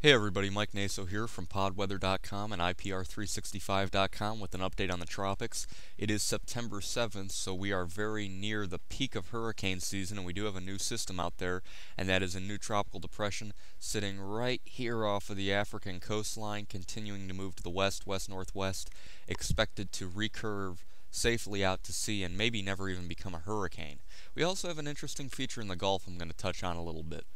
Hey everybody, Mike Naso here from podweather.com and IPR365.com with an update on the tropics. It is September 7th, so we are very near the peak of hurricane season, and we do have a new system out there, and that is a new tropical depression sitting right here off of the African coastline, continuing to move to the west, west-northwest, expected to recurve safely out to sea and maybe never even become a hurricane. We also have an interesting feature in the Gulf I'm going to touch on a little bit.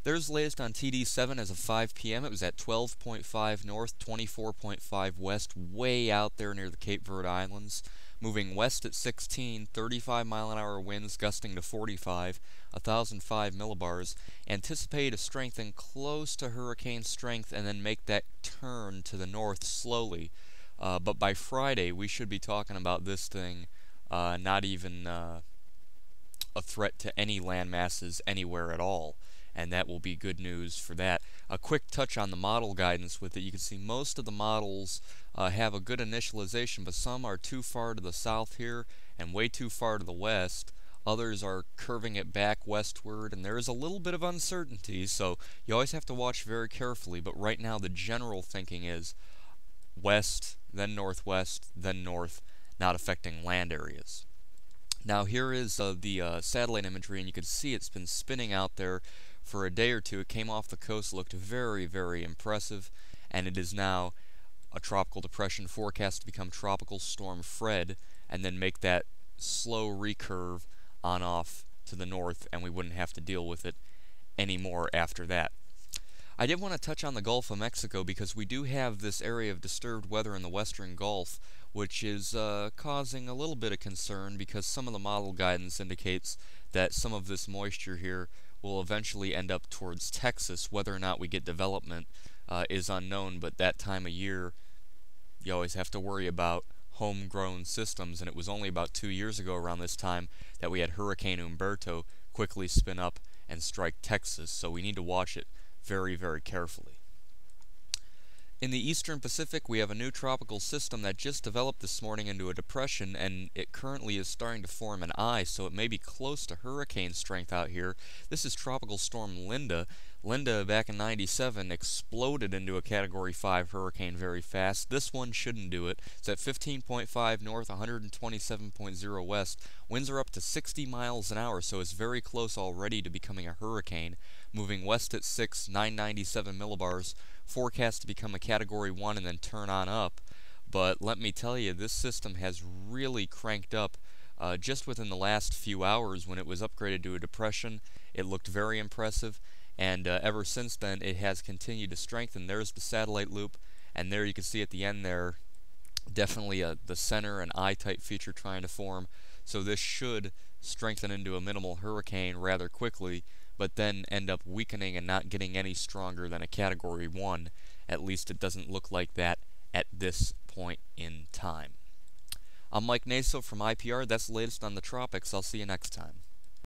There's the latest on TD7 as of 5 p.m. It was at 12.5 north, 24.5 west, way out there near the Cape Verde Islands. Moving west at 16, 35 mile an hour winds gusting to 45, 1,005 millibars. Anticipate a strengthen close to hurricane strength and then make that turn to the north slowly. But by Friday, we should be talking about this thing not even a threat to any land masses anywhere at all, and that will be good news for that. A quick touch on the model guidance with it. You can see most of the models have a good initialization, but some are too far to the south here and way too far to the west. Others are curving it back westward, and there is a little bit of uncertainty, so you always have to watch very carefully. But right now the general thinking is west, then northwest, then north, not affecting land areas. Now here is the satellite imagery, and you can see it's been spinning out there for a day or two. It came off the coast, looked very, very impressive, and it is now a tropical depression forecast to become Tropical Storm Fred, and then make that slow recurve on off to the north, and we wouldn't have to deal with it anymore after that. I did want to touch on the Gulf of Mexico because we do have this area of disturbed weather in the western Gulf, which is causing a little bit of concern because some of the model guidance indicates that some of this moisture here will eventually end up towards Texas. Whether or not we get development is unknown, but that time of year you always have to worry about homegrown systems, and it was only about 2 years ago around this time that we had Hurricane Humberto quickly spin up and strike Texas, so we need to watch it very, very carefully. In the eastern Pacific, we have a new tropical system that just developed this morning into a depression, and it currently is starting to form an eye, so it may be close to hurricane strength out here. This is Tropical Storm Linda. Linda, back in '97, exploded into a Category 5 hurricane very fast. This one shouldn't do it. It's at 15.5 north, 127.0 west. Winds are up to 60 miles an hour, so it's very close already to becoming a hurricane. Moving west at 6, 997 millibars. Forecast to become a Category 1 and then turn on up. But let me tell you, this system has really cranked up just within the last few hours. When it was upgraded to a depression, it looked very impressive, and ever since then it has continued to strengthen. There's the satellite loop, and there you can see at the end there definitely the center and eye type feature trying to form. So this should strengthen into a minimal hurricane rather quickly, but then end up weakening and not getting any stronger than a Category 1. At least it doesn't look like that at this point in time. I'm Mike Naso from IPR. That's the latest on the tropics. I'll see you next time.